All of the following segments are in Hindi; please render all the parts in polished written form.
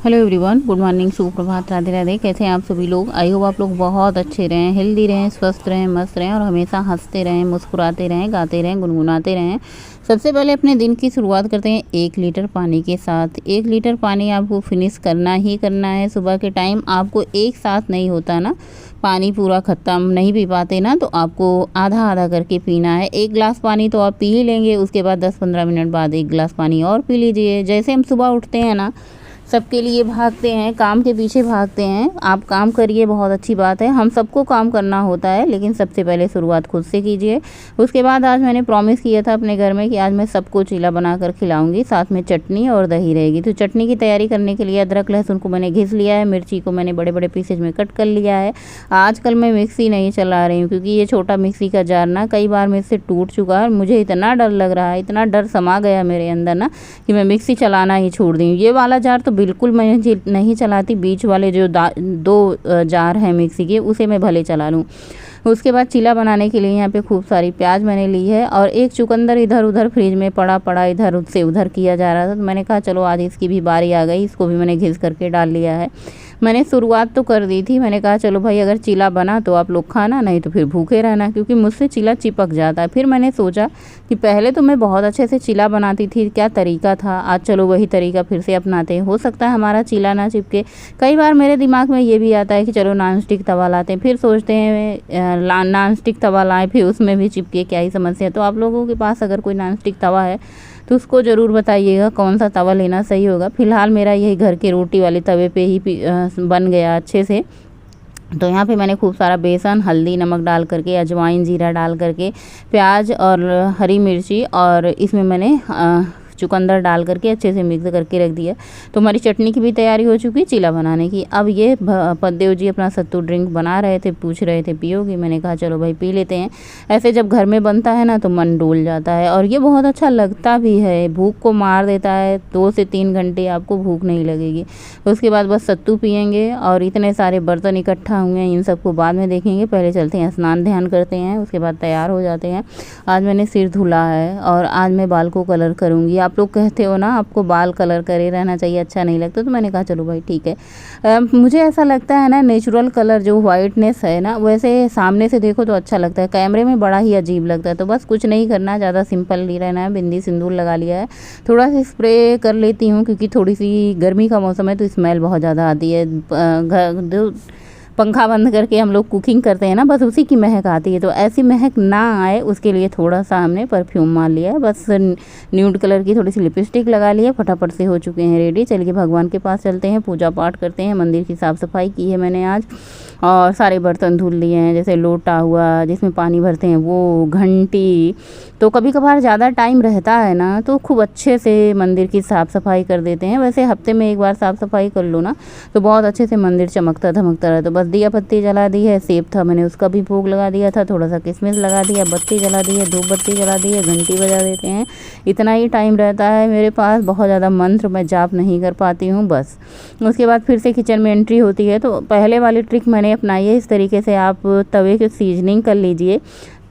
हेलो एवरीवन, गुड मॉर्निंग, सुप्रभात, राधे राधे। कैसे हैं आप सभी लोग? आई होप आप लोग बहुत अच्छे रहें, हेल्दी रहें, स्वस्थ रहें, मस्त रहें और हमेशा हंसते रहें, मुस्कुराते रहें, गाते रहें, गुनगुनाते रहें। सबसे पहले अपने दिन की शुरुआत करते हैं 1 लीटर पानी के साथ। 1 लीटर पानी आपको फिनिश करना ही करना है। सुबह के टाइम आपको एक साथ नहीं होता ना, पानी पूरा ख़त्म नहीं पी पाते ना, तो आपको आधा आधा करके पीना है। 1 गिलास पानी तो आप पी ही लेंगे, उसके बाद 10-15 मिनट बाद 1 गिलास पानी और पी लीजिए। जैसे हम सुबह उठते हैं ना, सबके लिए भागते हैं, काम के पीछे भागते हैं। आप काम करिए, बहुत अच्छी बात है, हम सबको काम करना होता है, लेकिन सबसे पहले शुरुआत खुद से कीजिए। उसके बाद आज मैंने प्रॉमिस किया था अपने घर में कि आज मैं सबको चीला बनाकर खिलाऊंगी, साथ में चटनी और दही रहेगी। तो चटनी की तैयारी करने के लिए अदरक लहसुन को मैंने घिस लिया है, मिर्ची को मैंने बड़े बड़े पीसेज में कट कर लिया है। आजकल मैं मिक्सी नहीं चला रही हूँ, क्योंकि ये छोटा मिक्सी का जार ना कई बार मेरे से टूट चुका है। मुझे इतना डर लग रहा है, इतना डर समा गया मेरे अंदर ना, कि मैं मिक्सी चलाना ही छोड़ दी। ये वाला जार तो बिल्कुल मैं नहीं चलाती, बीच वाले जो 2 जार हैं मिक्सी के, उसे मैं भले चला लूँ। उसके बाद चीला बनाने के लिए यहाँ पे खूब सारी प्याज मैंने ली है, और एक चुकंदर इधर उधर फ्रिज में पड़ा इधर से उधर किया जा रहा था, तो मैंने कहा चलो आज इसकी भी बारी आ गई, इसको भी मैंने घिस करके डाल लिया है। मैंने शुरुआत तो कर दी थी, मैंने कहा चलो भाई अगर चीला बना तो आप लोग खाना, नहीं तो फिर भूखे रहना, क्योंकि मुझसे चीला चिपक जाता है। फिर मैंने सोचा कि पहले तो मैं बहुत अच्छे से चीला बनाती थी, क्या तरीका था, आज चलो वही तरीका फिर से अपनाते हैं, हो सकता है हमारा चीला ना चिपके। कई बार मेरे दिमाग में ये भी आता है कि चलो नॉन स्टिक तवा लाते हैं, फिर सोचते हैं नॉन स्टिक तवा लाएँ, फिर उसमें भी चिपके, क्या ही समस्या। तो आप लोगों के पास अगर कोई नॉन स्टिक तवा है तो उसको ज़रूर बताइएगा कौन सा तवा लेना सही होगा। फ़िलहाल मेरा यही घर के रोटी वाले तवे पे ही बन गया अच्छे से। तो यहाँ पे मैंने खूब सारा बेसन, हल्दी, नमक डाल करके, अजवाइन, जीरा डाल करके, प्याज और हरी मिर्ची, और इसमें मैंने चुकंदर डाल करके अच्छे से मिक्स करके रख दिया। तो हमारी चटनी की भी तैयारी हो चुकी है चीला बनाने की। अब ये पद्देव जी अपना सत्तू ड्रिंक बना रहे थे, पूछ रहे थे पियोगी, मैंने कहा चलो भाई पी लेते हैं। ऐसे जब घर में बनता है ना तो मन डोल जाता है, और ये बहुत अच्छा लगता भी है, भूख को मार देता है। 2 से 3 घंटे आपको भूख नहीं लगेगी। उसके बाद बस सत्तू पियेंगे, और इतने सारे बर्तन इकट्ठा हुए हैं, इन सबको बाद में देखेंगे। पहले चलते हैं स्नान ध्यान करते हैं, उसके बाद तैयार हो जाते हैं। आज मैंने सिर धुला है, और आज मैं बाल को कलर करूँगी। आप लोग कहते हो ना आपको बाल कलर करे रहना चाहिए, अच्छा नहीं लगता, तो मैंने कहा चलो भाई ठीक है। मुझे ऐसा लगता है ना, नेचुरल कलर जो वाइटनेस है ना, वैसे सामने से देखो तो अच्छा लगता है, कैमरे में बड़ा ही अजीब लगता है। तो बस कुछ नहीं करना, ज़्यादा सिंपल नहीं रहना है। बिंदी सिंदूर लगा लिया है, थोड़ा सा स्प्रे कर लेती हूँ, क्योंकि थोड़ी सी गर्मी का मौसम है तो स्मेल बहुत ज़्यादा आती है। पंखा बंद करके हम लोग कुकिंग करते हैं ना, बस उसी की महक आती है। तो ऐसी महक ना आए उसके लिए थोड़ा सा हमने परफ्यूम मार लिया है। बस न्यूड कलर की थोड़ी सी लिपस्टिक लगा ली है, फटाफट से हो चुके हैं रेडी। चलिए भगवान के पास चलते हैं, पूजा पाठ करते हैं। मंदिर की साफ़ सफाई की है मैंने आज, और सारे बर्तन धुल लिए हैं, जैसे लोटा हुआ जिसमें पानी भरते हैं वो, घंटी। तो कभी कभार ज़्यादा टाइम रहता है ना तो खूब अच्छे से मंदिर की साफ़ सफाई कर देते हैं। वैसे हफ्ते में 1 बार साफ़ सफाई कर लो ना तो बहुत अच्छे से मंदिर चमकता धमकता रहे। तो बस दिया बत्ती जला दी है, सेब था मैंने उसका भी भोग लगा दिया था, थोड़ा सा किशमिश लगा दिया, बत्ती जला दी है, धूप बत्ती जला दी है, घंटी बजा देते हैं। इतना ही टाइम रहता है मेरे पास, बहुत ज़्यादा मंत्र मैं जाप नहीं कर पाती हूँ बस। उसके बाद फिर से किचन में एंट्री होती है। तो पहले वाली ट्रिक मैंने अपनाई है, इस तरीके से आप तवे की सीजनिंग कर लीजिए,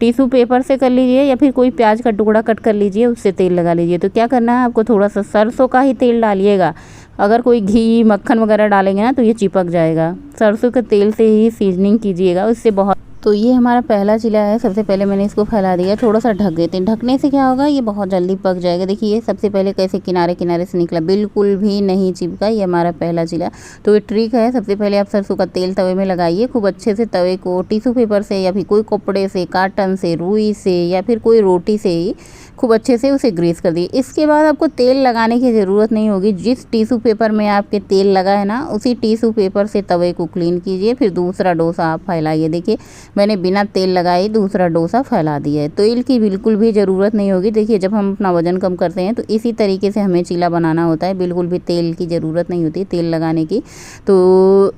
टिश्यू पेपर से कर लीजिए, या फिर कोई प्याज का टुकड़ा कट कर लीजिए, उससे तेल लगा लीजिए। तो क्या करना है आपको, थोड़ा सा सरसों का ही तेल डालिएगा। अगर कोई घी मक्खन वगैरह डालेंगे ना तो ये चिपक जाएगा। सरसों के तेल से ही सीजनिंग कीजिएगा, उससे बहुत। तो ये हमारा पहला चीला है। सबसे पहले मैंने इसको फैला दिया, थोड़ा सा ढक देते हैं। ढकने से क्या होगा, ये बहुत जल्दी पक जाएगा। देखिए ये सबसे पहले कैसे किनारे किनारे से निकला, बिल्कुल भी नहीं चिपका। ये हमारा पहला चीला। तो ये ट्रिक है, सबसे पहले आप सरसों का तेल तवे में लगाइए, खूब अच्छे से तवे को टिश्यू पेपर से या फिर कोई कपड़े से, काटन से, रुई से, या फिर कोई रोटी से ही खूब अच्छे से उसे ग्रीस कर दिए। इसके बाद आपको तेल लगाने की ज़रूरत नहीं होगी। जिस टिश्यू पेपर में आपके तेल लगा है ना, उसी टिश्यू पेपर से तवे को क्लीन कीजिए, फिर दूसरा डोसा आप फैलाइए। देखिए मैंने बिना तेल लगाए दूसरा डोसा फैला दिया है। तेल की बिल्कुल भी ज़रूरत नहीं होगी। देखिए जब हम अपना वजन कम करते हैं तो इसी तरीके से हमें चीला बनाना होता है, बिल्कुल भी तेल की ज़रूरत नहीं होती तेल लगाने की। तो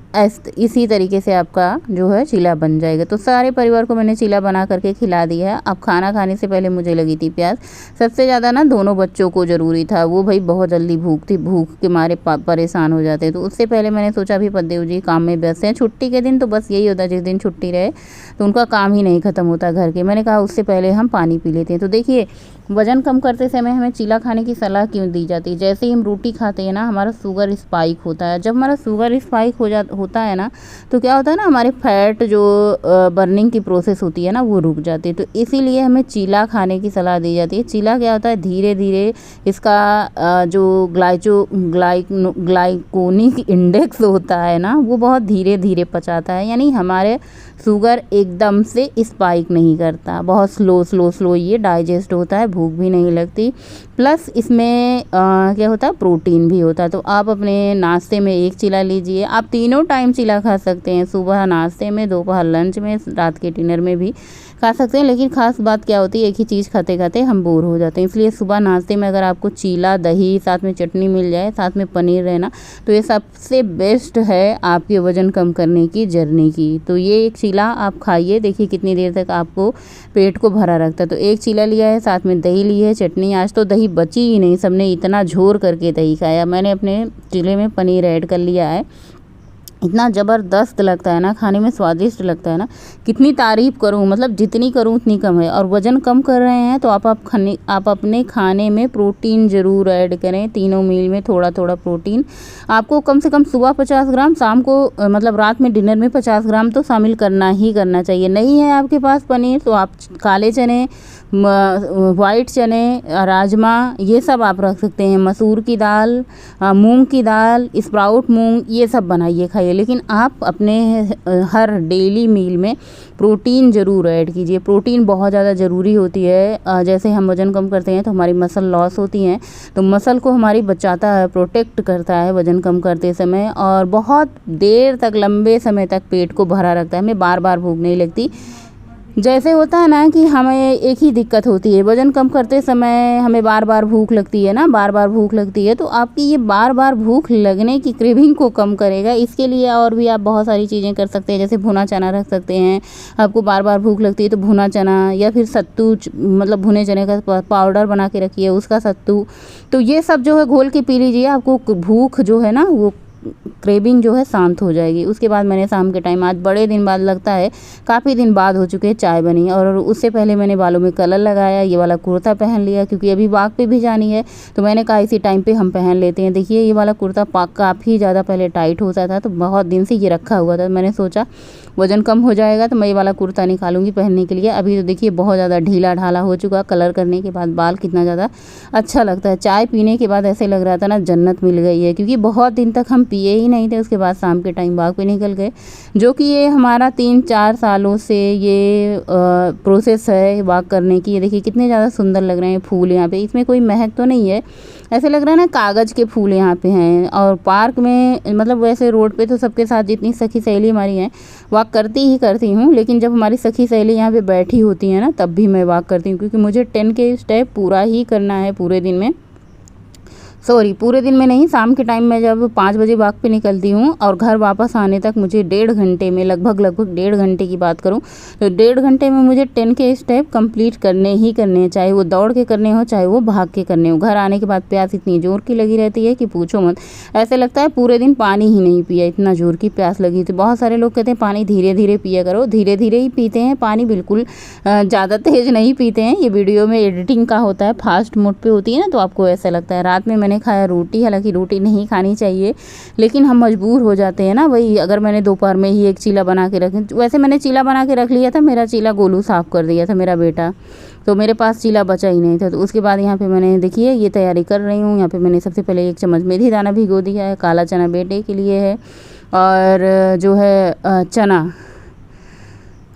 इसी तरीके से आपका जो है चीला बन जाएगा। तो सारे परिवार को मैंने चीला बना करके खिला दिया है। अब खाना खाने से पहले मुझे लगी थी प्यास। सबसे ज़्यादा ना दोनों बच्चों को ज़रूरी था, वो भाई बहुत जल्दी भूख थी, भूख के मारे परेशान हो जाते। तो उससे पहले मैंने सोचा भी पद्देव जी काम में व्यस्त हैं, छुट्टी के दिन तो बस यही होता है, जिस दिन छुट्टी रहे तो उनका काम ही नहीं ख़त्म होता घर के। मैंने कहा उससे पहले हम पानी पी लेते हैं। तो देखिए वज़न कम करते समय हमें चीला खाने की सलाह क्यों दी जाती है। जैसे ही हम रोटी खाते हैं ना हमारा शुगर स्पाइक होता है। जब हमारा शुगर स्पाइक होता है ना तो क्या होता है ना हमारे फैट जो बर्निंग की प्रोसेस होती है ना वो रुक जाती है। तो इसीलिए हमें चीला खाने की सलाह दी जाती है। चीला क्या होता है, धीरे धीरे इसका जो ग्लाइकोनिक इंडेक्स होता है ना वो बहुत धीरे धीरे पचाता है, यानी हमारे शुगर एकदम से स्पाइक नहीं करता, बहुत स्लो ये डाइजेस्ट होता है, भूख भी नहीं लगती। प्लस इसमें क्या होता है, प्रोटीन भी होता है। तो आप अपने नाश्ते में एक चीला लीजिए। आप तीनों टाइम चीला खा सकते हैं, सुबह नाश्ते में, दोपहर लंच में, रात के डिनर में भी खा सकते हैं। लेकिन ख़ास बात क्या होती है, एक ही चीज़ खाते खाते हम बोर हो जाते हैं। इसलिए सुबह नाश्ते में अगर आपको चीला, दही, साथ में चटनी मिल जाए, साथ में पनीर रहना, तो ये सबसे बेस्ट है आपके वज़न कम करने की जर्नी की। तो ये एक चीला आप खाइए, देखिए कितनी देर तक आपको पेट को भरा रखता है। तो एक चीला लिया है, साथ में दही ली है, चटनी। आज तो दही बची ही नहीं, सबने इतना झोर करके दही खाया। मैंने अपने चीले में पनीर ऐड कर लिया है। इतना ज़बरदस्त लगता है ना, खाने में स्वादिष्ट लगता है ना, कितनी तारीफ़ करूँ, मतलब जितनी करूँ उतनी कम है। और वज़न कम कर रहे हैं तो आप अपने खाने में प्रोटीन ज़रूर ऐड करें। तीनों मील में थोड़ा थोड़ा प्रोटीन आपको कम से कम सुबह 50 ग्राम, शाम को मतलब रात में डिनर में 50 ग्राम तो शामिल करना ही करना चाहिए। नहीं है आपके पास पनीर तो आप काले चने, वाइट चने, राजमा, ये सब आप रख सकते हैं। मसूर की दाल, मूंग की दाल, स्प्राउट मूंग, ये सब बनाइए खाइए। लेकिन आप अपने हर डेली मील में प्रोटीन ज़रूर ऐड कीजिए। प्रोटीन बहुत ज़्यादा ज़रूरी होती है। जैसे हम वज़न कम करते हैं तो हमारी मसल लॉस होती हैं, तो मसल को हमारी बचाता है, प्रोटेक्ट करता है वज़न कम करते समय, और बहुत देर तक, लंबे समय तक पेट को भरा रखता है। हमें बार बार भूख नहीं लगती। जैसे होता है ना कि हमें एक ही दिक्कत होती है, वज़न कम करते समय हमें बार बार भूख लगती है ना, बार बार भूख लगती है। तो आपकी ये बार बार भूख लगने की क्रेविंग को कम करेगा। इसके लिए और भी आप बहुत सारी चीज़ें कर सकते हैं, जैसे भुना चना रख सकते हैं। आपको बार बार भूख लगती है तो भुना चना, या फिर सत्तू, मतलब भुने चने का पाउडर बना के रखिए, उसका सत्तू। तो ये सब जो है घोल के पी लीजिए, आपको भूख जो है ना वो क्रेविंग जो है शांत हो जाएगी। उसके बाद मैंने शाम के टाइम, आज बड़े दिन बाद लगता है, काफ़ी दिन बाद हो चुके हैं, चाय बनी। और उससे पहले मैंने बालों में कलर लगाया, ये वाला कुर्ता पहन लिया, क्योंकि अभी वॉक पे भी जानी है। तो मैंने कहा इसी टाइम पे हम पहन लेते हैं। देखिए ये वाला कुर्ता काफ़ी ज़्यादा पहले टाइट होता था, तो बहुत दिन से ये रखा हुआ था। मैंने सोचा वज़न कम हो जाएगा तो मैं ये वाला कुर्ता निकालूंगी पहनने के लिए। अभी तो देखिए बहुत ज़्यादा ढीला ढाला हो चुका, कलर करने के बाद बाल कितना ज़्यादा अच्छा लगता है। चाय पीने के बाद ऐसे लग रहा था ना जन्नत मिल गई है, क्योंकि बहुत दिन तक हम पिए ही नहीं थे। उसके बाद शाम के टाइम वॉक पे निकल गए, जो कि ये हमारा 3-4 सालों से ये प्रोसेस है वॉक करने की। ये देखिए कितने ज़्यादा सुंदर लग रहे हैं फूल यहाँ पे। इसमें कोई महक तो नहीं है, ऐसे लग रहा है ना कागज़ के फूल यहाँ पे हैं। और पार्क में, मतलब वैसे रोड पे तो सबके साथ जितनी सखी सहेली हमारी हैं वॉक करती हूँ, लेकिन जब हमारी सखी सहेली यहाँ पे बैठी होती हैं ना तब भी मैं वॉक करती हूँ, क्योंकि मुझे 10 के स्टेप पूरा ही करना है पूरे दिन में। पूरे दिन में नहीं, शाम के टाइम में जब 5 बजे वॉक पे निकलती हूँ और घर वापस आने तक मुझे 1.5 घंटे में, लगभग 1.5 घंटे की बात करूँ तो 1.5 घंटे में मुझे 10 के स्टेप कंप्लीट करने ही करने हैं, चाहे वो दौड़ के करने हो, चाहे वो भाग के करने हो। घर आने के बाद प्यास इतनी जोर की लगी रहती है कि पूछो मत। ऐसे लगता है पूरे दिन पानी ही नहीं पिया, इतना जोर की प्यास लगी थी। बहुत सारे लोग कहते हैं पानी धीरे धीरे पिया करो, धीरे धीरे ही पीते हैं पानी, बिल्कुल ज़्यादा तेज़ नहीं पीते हैं। ये वीडियो में एडिटिंग का होता है, फास्ट मोड पे होती है ना, तो आपको ऐसा लगता है। रात में मैंने खाया रोटी, हालांकि रोटी नहीं खानी चाहिए, लेकिन हम मजबूर हो जाते हैं ना। वही अगर मैंने दोपहर में ही एक चीला बना के रखें, वैसे मैंने चीला बना के रख लिया था, मेरा चीला गोलू साफ़ कर दिया था मेरा बेटा, तो मेरे पास चीला बचा ही नहीं था। तो उसके बाद यहाँ पे मैंने, देखिए ये तैयारी कर रही हूँ। यहाँ पे मैंने सबसे पहले 1 चम्मच मेथी दाना भिगो दिया है, काला चना बेटे के लिए है, और जो है चना,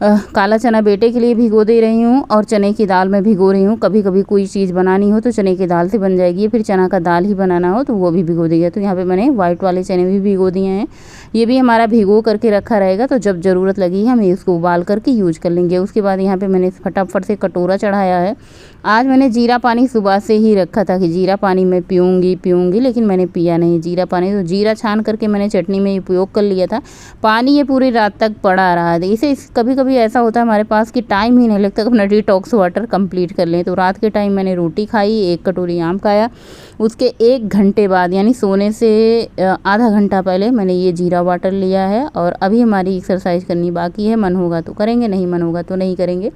काला चना बेटे के लिए भिगो दे रही हूँ, और चने की दाल मैं भिगो रही हूँ। कभी कभी कोई चीज़ बनानी हो तो चने की दाल से बन जाएगी, फिर चना का दाल ही बनाना हो तो वो भी भिगो दिया। तो यहाँ पे मैंने वाइट वाले चने भी भिगो दिए हैं, ये भी हमारा भिगो करके रखा रहेगा, तो जब ज़रूरत लगी हम इसको उबाल करके यूज कर लेंगे। उसके बाद यहाँ पे मैंने फटाफट से कटोरा चढ़ाया है। आज मैंने जीरा पानी सुबह से ही रखा था कि जीरा पानी मैं पीऊँगी, लेकिन मैंने पिया नहीं जीरा पानी। तो जीरा छान करके मैंने चटनी में उपयोग कर लिया था। पानी ये पूरी रात तक पड़ा रहा है। इसे कभी कभी ऐसा होता है हमारे पास कि टाइम ही नहीं लगता अपना डिटॉक्स वाटर कंप्लीट कर लें। तो रात के टाइम मैंने रोटी खाई, 1 कटोरी आम खाया, उसके 1 घंटे बाद यानी सोने से आधा घंटा पहले मैंने ये जीरा वाटर लिया है। और अभी हमारी एक्सरसाइज करनी बाकी है, मन होगा तो करेंगे, नहीं मन होगा तो नहीं करेंगे।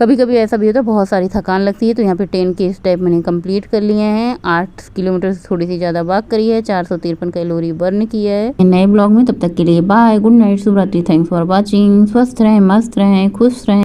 कभी कभी ऐसा भी होता है बहुत सारी थकान लगती है। तो यहाँ पे 10 के स्टेप मैंने कंप्लीट कर लिए हैं। 8 किलोमीटर से थोड़ी सी ज़्यादा वॉक करी है, 453 कैलोरी बर्न किया है। नए ब्लॉग में तब तक के लिए बाय, गुड नाइट, शुभ रात्रि, थैंक्स फॉर वॉचिंग। स्वस्थ रहें, मस्त रहें, खुश रहें।